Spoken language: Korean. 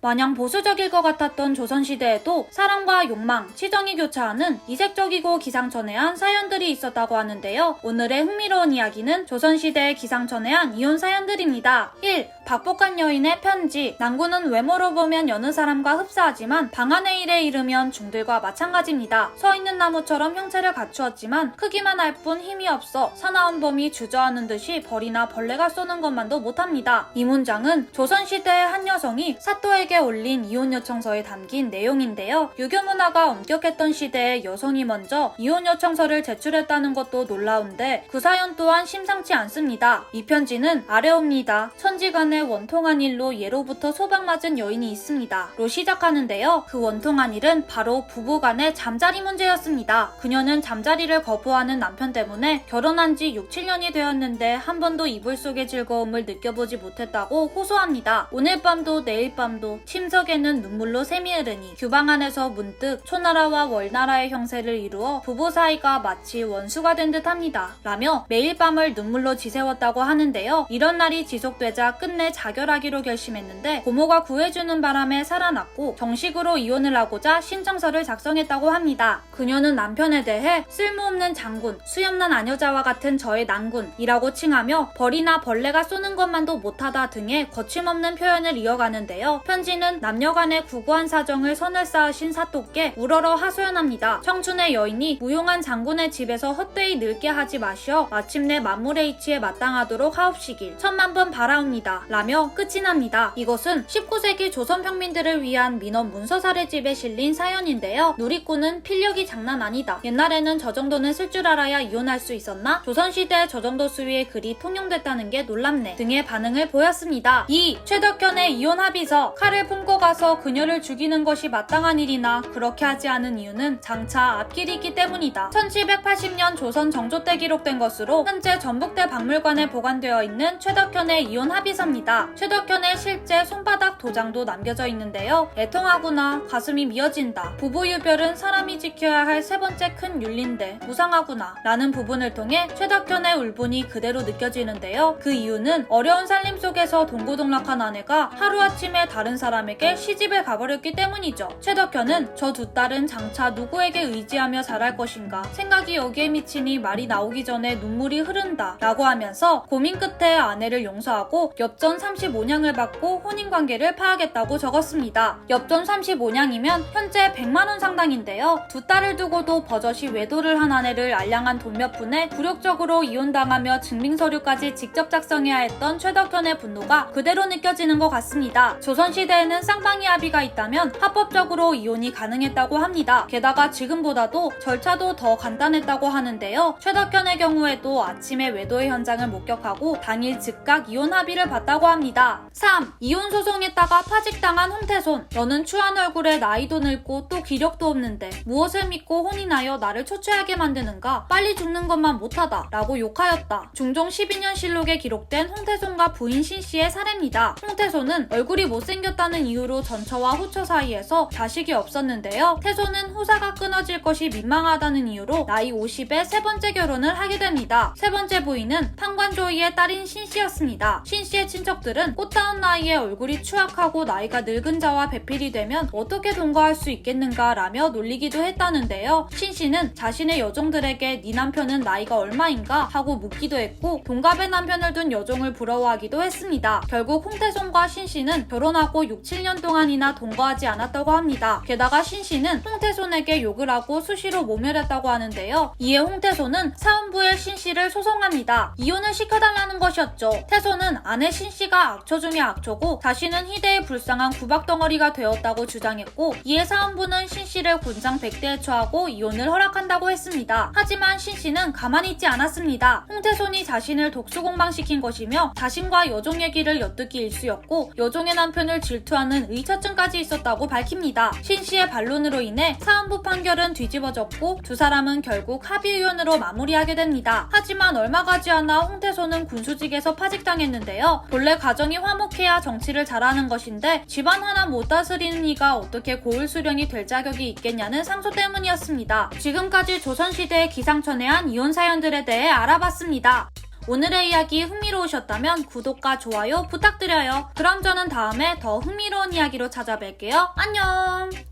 마냥 보수적일 것 같았던 조선시대에도 사랑과 욕망, 치정이 교차하는 이색적이고 기상천외한 사연들이 있었다고 하는데요. 오늘의 흥미로운 이야기는 조선시대의 기상천외한 이혼 사연들입니다. 1. 박복한 여인의 편지. 난구는 외모로 보면 여느 사람과 흡사하지만 방한의 일에 이르면 중들과 마찬가지입니다. 서 있는 나무처럼 형체를 갖추었지만 크기만 할 뿐 힘이 없어 사나운 범이 주저하는 듯이 벌이나 벌레가 쏘는 것만도 못합니다. 이 문장은 조선시대의 한 여성이 사또에게 올린 이혼 요청서에 담긴 내용인데요. 유교 문화가 엄격했던 시대에 여성이 먼저 이혼 요청서를 제출했다는 것도 놀라운데 그 사연 또한 심상치 않습니다. 이 편지는 아래옵니다. 천지간의 원통한 일로 예로부터 소박맞은 여인이 있습니다. 로 시작하는데요. 그 원통한 일은 바로 부부간의 잠자리 문제였습니다. 그녀는 잠자리를 거부하는 남편 때문에 결혼한 지 6, 7년이 되었는데 한 번도 이불 속의 즐거움을 느껴보지 못했다고 호소합니다. 오늘 밤도 내일 밤도 침석에는 눈물로 샘이 흐르니 규방 안에서 문득 초나라와 월나라의 형세를 이루어 부부 사이가 마치 원수가 된 듯합니다. 라며 매일 밤을 눈물로 지새웠다고 하는데요. 이런 날이 지속되자 끝내 자결하기로 결심했는데 고모가 구해주는 바람에 살아났고 정식으로 이혼을 하고자 신청서를 작성했다고 합니다. 그녀는 남편에 대해 쓸모없는 장군, 수염난 아녀자와 같은 저의 난군이라고 칭하며 벌이나 벌레가 쏘는 것만도 못하다 등의 거침없는 표현을 이어가는데요. 편지는 남녀간의 구구한 사정을 선을 쌓으신 사또께 우러러 하소연합니다. 청춘의 여인이 무용한 장군의 집에서 헛되이 늙게 하지 마시어 마침내 만물의 이치에 마땅하도록 하옵시길 천만번 바라옵니다. 라며 끝이 납니다. 이것은 19세기 조선 평민들을 위한 민원 문서사례집에 실린 사연인데요. 누리꾼은 필력이 장난 아니다. 옛날에는 저 정도는 쓸 줄 알아야 이혼할 수 있었나? 조선시대에 저 정도 수위의 글이 통용됐다는 게 놀랍네. 등의 반응을 보였습니다. 2. 최덕현의 이혼 합의서. 칼을 품고 가서 그녀를 죽이는 것이 마땅한 일이나 그렇게 하지 않은 이유는 장차 앞길이 있기 때문이다. 1780년 조선 정조 때 기록된 것으로 현재 전북대 박물관에 보관되어 있는 최덕현의 이혼 합의서입니다. 최덕현의 실제 손바닥 도장도 남겨져 있는데요. 애통하구나. 가슴이 미어진다. 부부유별은 사람이 지켜야 할 세 번째 큰 윤리인데 무상하구나. 라는 부분을 통해 최덕현의 울분이 그대로 느껴지는데요. 그 이유는 어려운 살림 속에서 동고동락한 아내가 하루아침에 다른 사람에게 시집을 가버렸기 때문이죠. 최덕현은 저 두 딸은 장차 누구에게 의지하며 자랄 것인가 생각이 여기에 미치니 말이 나오기 전에 눈물이 흐른다 라고 하면서 고민 끝에 아내를 용서하고 엽전 35냥을 받고 혼인관계를 파하겠다고 적었습니다. 엽전 35냥이면 현재 100만원 상당인데요. 두 딸을 두고도 버젓이 외도를 한 아내를 알량한 돈 몇 푼에 굴욕적으로 이혼당하며 증빙서류까지 직접 작성해야 했던 최덕현의 분노가 그대로 느껴지는 것 같습니다. 조선시대에는 쌍방이 합의가 있다면 합법적으로 이혼이 가능했다고 합니다. 게다가 지금보다도 절차도 더 간단했다고 하는데요. 최덕현의 경우에도 아침에 외도의 현장을 목격하고 당일 즉각 이혼 합의를 봤다고 합니다. 3. 이혼 소송했다가 파직당한 홍태손. 너는 추한 얼굴에 나이도 늙고 또 기력도 없는데 무엇을 믿고 혼인하여 나를 초췌하게 만드는가? 빨리 죽는 것만 못하다 라고 욕하였다. 중종 12년 실록에 기록된 홍태손과 부인 신씨의 사례입니다. 홍태손은 얼굴이 못생겼다는 이유로 전처와 후처 사이에서 자식이 없었는데요. 태손은 후사가 끊어질 것이 민망하다는 이유로 나이 50에 세 번째 결혼을 하게 됩니다. 세 번째 부인은 판관조이의 딸인 신씨였습니다. 신씨의 친척들은 꽃다운 나이에 얼굴이 추악하고 나이가 늙은 자와 배필이 되면 어떻게 동거할 수 있겠는가 라며 놀리기도 했다는데요. 신씨는 자신의 여종들에게 네 남편은 나이가 얼마인가 하고 묻기도 했고 동갑의 남편을 둔 여종을 부러워하기도 했습니다. 결국 홍태손과 신씨는 결혼하고 6, 7년 동안이나 동거하지 않았다고 합니다. 게다가 신씨는 홍태손에게 욕을 하고 수시로 모멸했다고 하는데요. 이에 홍태손은 사원부에 신씨를 소송합니다. 이혼을 시켜달라는 것이었죠. 태손은 아내 신씨가 악처 중에 악처고 자신은 희대의 불쌍한 구박덩어리가 되었다고 주장했고 이에 사원부는 신씨를 곤장 100대에 처하고 이혼을 허락한다고 했습니다. 하지만 신씨는 가만히 있지 않았습니다. 홍태손이 자신을 독수공방시킨 것이며 자신과 여종 얘기를 엿듣기 일쑤였고 여종의 남편을 질투하는 의처증까지 있었다고 밝힙니다. 신씨의 반론으로 인해 사원부 판결은 뒤집어졌고 두 사람은 결국 합의의원으로 마무리하게 됩니다. 하지만 얼마 가지 않아 홍태손은 군수직에서 파직당했는데요. 본래 가정이 화목해야 정치를 잘하는 것인데 집안 하나 못 다스리는 이가 어떻게 고을수령이 될 자격이 있겠냐는 상소 때문이었습니다. 지금까지 조선시대의 기상천외한 이혼 사연들에 대해 알아봤습니다. 오늘의 이야기 흥미로우셨다면 구독과 좋아요 부탁드려요. 그럼 저는 다음에 더 흥미로운 이야기로 찾아뵐게요. 안녕!